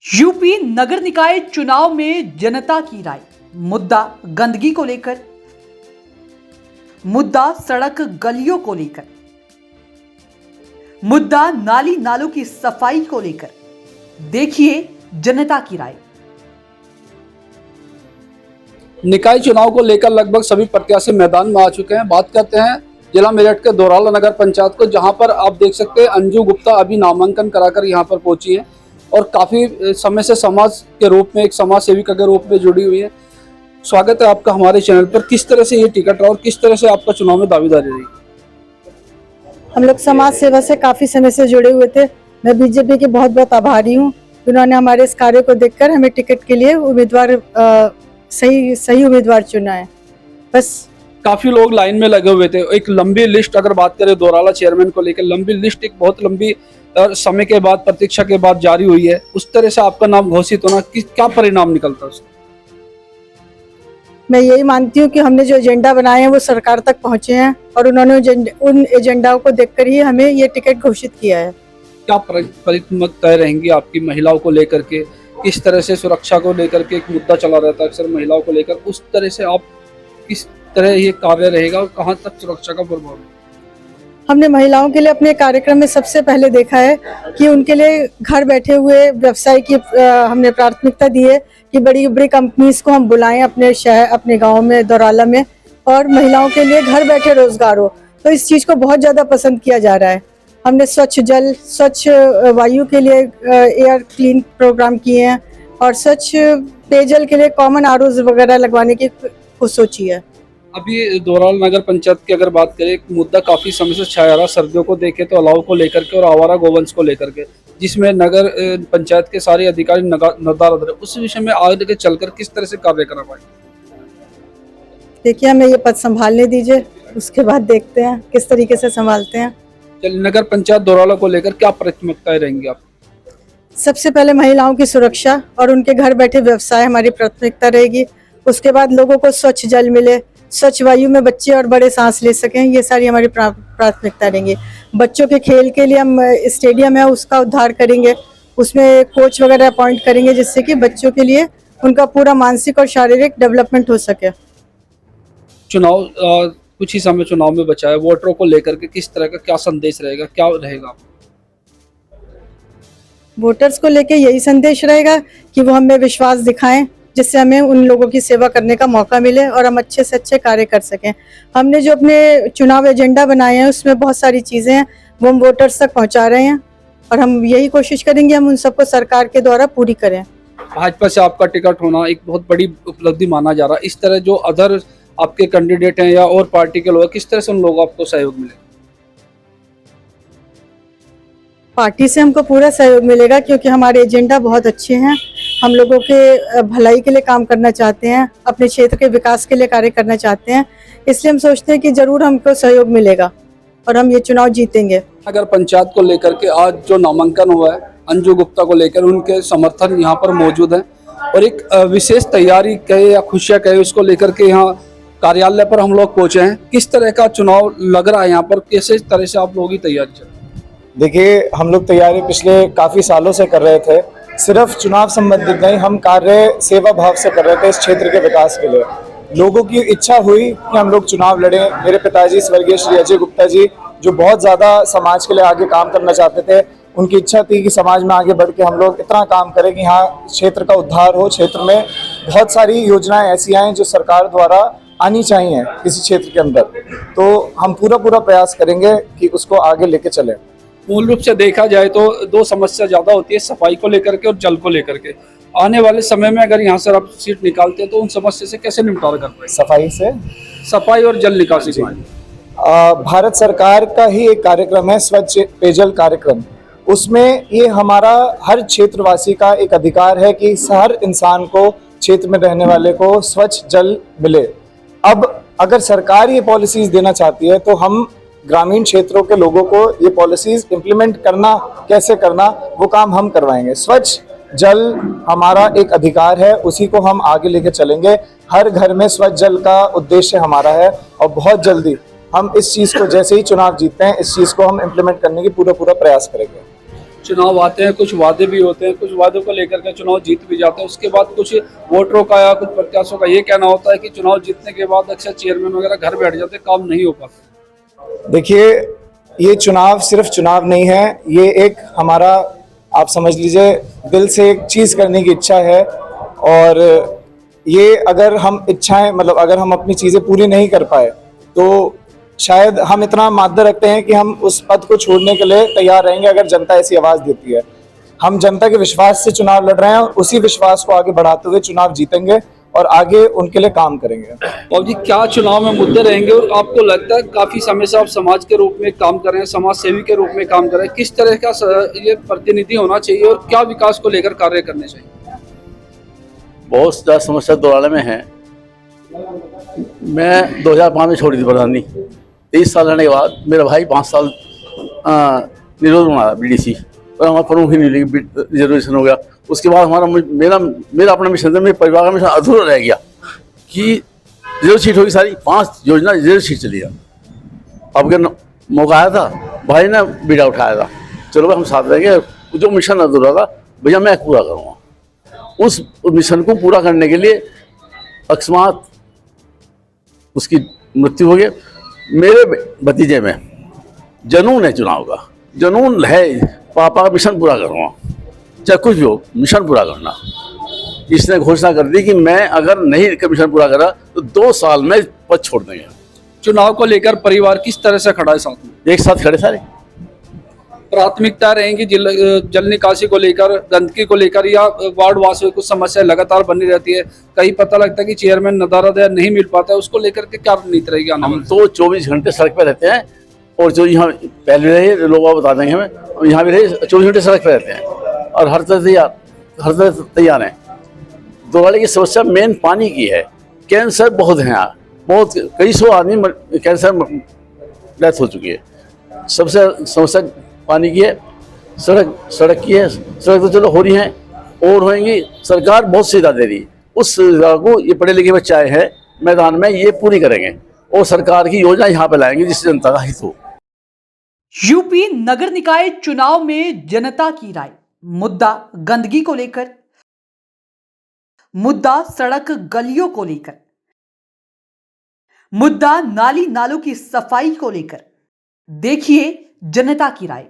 UP नगर निकाय चुनाव में जनता की राय। मुद्दा गंदगी को लेकर, मुद्दा सड़क गलियों को लेकर, मुद्दा नाली नालों की सफाई को लेकर। देखिए जनता की राय। निकाय चुनाव को लेकर लगभग सभी प्रत्याशी मैदान में आ चुके हैं। बात करते हैं जिला मेरठ के दोराला नगर पंचायत को, जहां पर आप देख सकते हैं अंजू गुप्ता अभी नामांकन कराकर यहां पर पहुंची है और काफी समय से समाज के रूप में, एक समाज सेविका के रूप में जुड़ी हुई है। स्वागत है आपका हमारे चैनल पर। किस तरह से ये टिकट और किस तरह से आपका चुनाव में दावेदारी रही? हम लोग समाज सेवा से काफी समय से जुड़े हुए थे। मैं बीजेपी की बहुत बहुत आभारी हूँ। उन्होंने हमारे इस कार्य को देखकर हमें टिकट के लिए उम्मीदवार सही उम्मीदवार चुना है। बस काफी लोग लाइन में लगे हुए थे। एक लंबी लिस्ट, अगर बात करें दोराला चेयरमैन को लेकर, लंबी लिस्ट, एक बहुत लंबी समय के बाद, प्रतीक्षा के बाद जारी हुई है। उस तरह से आपका नाम घोषित होना, क्या परिणाम निकलता है उसका? मैं यही मानती हूँ कि हमने जो एजेंडा बनाए हैं वो सरकार तक पहुँचे हैं और उन्होंने उन एजेंडाओं को देखकर ही हमें ये टिकट घोषित किया है। क्या प्राथमिकताएं रहेंगी आपकी महिलाओं को लेकर के? किस तरह से सुरक्षा को लेकर के एक मुद्दा चला रहता है अक्सर महिलाओं को लेकर, उस तरह से आप किस तरह ये कार्य रहेगा और कहाँ तक सुरक्षा का प्रभाव है? हमने महिलाओं के लिए अपने कार्यक्रम में सबसे पहले देखा है कि उनके लिए घर बैठे हुए व्यवसाय की हमने प्राथमिकता दी है कि बड़ी बड़ी कंपनीज को हम बुलाएं अपने शहर, अपने गांव में, दोराला में, और महिलाओं के लिए घर बैठे रोजगार हो। तो इस चीज़ को बहुत ज़्यादा पसंद किया जा रहा है। हमने स्वच्छ जल, स्वच्छ वायु के लिए एयर क्लीन प्रोग्राम किए हैं और स्वच्छ पेयजल के लिए कॉमन आरओ वगैरह लगवाने की सोची है। अभी दोराला नगर पंचायत की अगर बात करें, एक मुद्दा काफी समय से छाया रहा, सर्दियों को देखे तो अलाव को लेकर के और आवारा गोवंश को लेकर के, जिसमें नगर पंचायत के सारे अधिकारी नदारद रहे। उस विषय में आगे चलकर किस तरह से कार्य करा पाए? देखिए, हमें ये पद संभालने दीजिए, उसके बाद देखते हैं किस तरीके से संभालते हैं। नगर पंचायत दोराला को लेकर क्या प्राथमिकताएं रहेंगी आप? सबसे पहले महिलाओं की सुरक्षा और उनके घर बैठे व्यवसाय हमारी प्राथमिकता रहेगी। उसके बाद लोगों को स्वच्छ जल मिले, स्वच्छ वायु में बच्चे और बड़े सांस ले सकें, ये सारी हमारी प्राथमिकता रहेंगी। बच्चों के खेल के लिए हम स्टेडियम है उसका उद्धार करेंगे, उसमें कोच वगैरह अपॉइंट करेंगे जिससे कि बच्चों के लिए उनका पूरा मानसिक और शारीरिक डेवलपमेंट हो सके। चुनाव कुछ ही समय चुनाव में बचा है, वोटरों को लेकर के किस तरह का क्या संदेश रहेगा, क्या रहेगा? वोटर्स को लेके यही संदेश रहेगा कि वो हमें विश्वास दिखाएं, जिससे हमें उन लोगों की सेवा करने का मौका मिले और हम अच्छे से अच्छे कार्य कर सकें। हमने जो अपने चुनाव एजेंडा बनाए हैं उसमें बहुत सारी चीज़ें हैं, वो हम वोटर्स तक पहुंचा रहे हैं और हम यही कोशिश करेंगे हम उन सबको सरकार के द्वारा पूरी करें। भाजपा से आपका टिकट होना एक बहुत बड़ी उपलब्धि माना जा रहा है। इस तरह जो अदर आपके कैंडिडेट हैं या और पार्टी के लोग, किस तरह से उन लोगों को आपको सहयोग मिलेगा? पार्टी से हमको पूरा सहयोग मिलेगा क्योंकि हमारे एजेंडा बहुत अच्छे हैं। हम लोगों के भलाई के लिए काम करना चाहते हैं, अपने क्षेत्र के विकास के लिए कार्य करना चाहते हैं, इसलिए हम सोचते हैं कि जरूर हमको सहयोग मिलेगा और हम ये चुनाव जीतेंगे। नगर पंचायत को लेकर के आज जो नामांकन हुआ है अंजू गुप्ता को लेकर, उनके समर्थन यहाँ पर मौजूद हैं और एक विशेष तैयारी कहे या खुशियाँ कहे उसको लेकर के यहाँ कार्यालय पर हम लोग पहुंचे हैं। किस तरह का चुनाव लग रहा है यहाँ पर, कैसे तरह से आप लोगों की तैयारी चल रही है? देखिए, हम लोग तैयारी पिछले काफ़ी सालों से कर रहे थे। सिर्फ चुनाव संबंधित नहीं, हम कार्य सेवा भाव से कर रहे थे इस क्षेत्र के विकास के लिए। लोगों की इच्छा हुई कि हम लोग चुनाव लड़ें। मेरे पिताजी स्वर्गीय श्री अजय गुप्ता जी, जो बहुत ज़्यादा समाज के लिए आगे काम करना चाहते थे, उनकी इच्छा थी कि समाज में आगे बढ़ के हम लोग इतना काम करें कि यहाँ क्षेत्र का उद्धार हो। क्षेत्र में बहुत सारी योजनाएँ ऐसी आएँ जो सरकार द्वारा आनी चाहिए किसी क्षेत्र के अंदर, तो हम पूरा प्रयास करेंगे कि उसको आगे लेके चलें। मूल रूप से देखा जाए तो दो समस्या ज्यादा होती है, सफाई को लेकर के और जल को लेकर के। आने वाले समय में अगर यहाँ से आप सीट निकालते हैं तो उन समस्या से कैसे निपटारा कर पाएंगे? सफाई और जल निकासी। भारत सरकार का ही एक कार्यक्रम है स्वच्छ पेयजल कार्यक्रम। उसमें ये हमारा हर क्षेत्रवासी का एक अधिकार है कि हर इंसान को, क्षेत्र में रहने वाले को स्वच्छ जल मिले। अब अगर सरकार ये पॉलिसीज देना चाहती है तो हम ग्रामीण क्षेत्रों के लोगों को ये पॉलिसीज इम्प्लीमेंट करना, कैसे करना, वो काम हम करवाएंगे। स्वच्छ जल हमारा एक अधिकार है, उसी को हम आगे लेके चलेंगे। हर घर में स्वच्छ जल का उद्देश्य हमारा है और बहुत जल्दी हम इस चीज़ को, जैसे ही चुनाव जीतते हैं, इस चीज़ को हम इम्प्लीमेंट करने की पूरा प्रयास करेंगे। चुनाव आते हैं, कुछ वादे भी होते हैं, कुछ वादों को लेकर के चुनाव जीत भी जाते हैं, उसके बाद कुछ वोटरों का या कुछ प्रत्याशियों का ये कहना होता है कि चुनाव जीतने के बाद अक्सर चेयरमैन वगैरह घर बैठ जाते हैं, काम नहीं हो पाता। देखिए, ये चुनाव सिर्फ चुनाव नहीं है, ये एक हमारा, आप समझ लीजिए, दिल से एक चीज़ करने की इच्छा है। और ये अगर हम इच्छाएं, मतलब अगर हम अपनी चीज़ें पूरी नहीं कर पाए तो शायद हम इतना माद्दा रखते हैं कि हम उस पद को छोड़ने के लिए तैयार रहेंगे अगर जनता ऐसी आवाज़ देती है। हम जनता के विश्वास से चुनाव लड़ रहे हैं और उसी विश्वास को आगे बढ़ाते हुए चुनाव जीतेंगे और आगे उनके लिए काम करेंगे। और जी, क्या चुनाव में मुद्दे रहेंगे और आपको लगता है काफी समय से आप समाज के रूप में काम कर रहे हैं, समाज सेवी के रूप में काम कर रहे हैं, किस तरह का ये प्रतिनिधि होना चाहिए और क्या विकास को लेकर कार्य करने चाहिए? बहुत ज़्यादा समस्या दोराले में है। मैं 2005 में छोड़ी थी प्रधानी, 23 साल रहने के बाद मेरा भाई 5 साल निरोध बना BDC और हमारा प्रमुख ही नहीं लगी, रिजर्वेशन हो गया। उसके बाद मेरा अपना मिशन था, मेरे परिवार का मिशन अधूरा रह गया कि रिजर्व सीट होगी सारी, 5 योजना रिजर्व सीट चली गया। अब अगर मौका आया था, भाई ने बीड़ा उठाया था, चलो भाई हम साथ रहेंगे, जो मिशन अधूरा था भैया मैं पूरा करूँगा। उस मिशन को पूरा करने के लिए अकस्मात उसकी मृत्यु हो गई। मेरे भतीजे में जनून है, चुनाव का जनून है, पापा का मिशन पूरा करूँगा, चाहे कुछ भी हो, मिशन पूरा करना। इसने घोषणा कर दी कि मैं अगर नहीं मिशन पूरा करा तो 2 साल में पद छोड़ देंगे। चुनाव को लेकर परिवार किस तरह से खड़ा है साथ में? एक साथ खड़े सारे। प्राथमिकता रहेंगी जल निकासी को लेकर, गंदगी को लेकर, या वार्ड वासियों को समस्या लगातार बनी रहती है, कहीं पता लगता है कि चेयरमैन नदारद नहीं मिल पाता है, उसको लेकर के क्या रणनीति रहेगी? हम तो 24 घंटे सड़क पे रहते हैं और जो यहाँ पहले रहे लोग बता देंगे हमें, यहाँ भी रहे 24 घंटे सड़क पे रहते हैं और हर तरह तैयार हैं। दोराले की समस्या मेन पानी की है। कैंसर बहुत है यहाँ, बहुत कई 100 आदमी कैंसर डेथ हो चुकी है। सबसे समस्या पानी की है, सड़क की है। सड़क तो चलो हो रही हैं और होंगी, सरकार बहुत सुविधा दे रही है। उस सुविधा को ये पढ़े लिखे बच्चे आए हैं मैदान में, ये पूरी करेंगे और सरकार की योजना यहाँ पे लाएंगे जिससे जनता का हित हो। यूपी नगर निकाय चुनाव में जनता की राय, मुद्दा गंदगी को लेकर, मुद्दा सड़क गलियों को लेकर, मुद्दा नाली नालों की सफाई को लेकर। देखिए जनता की राय।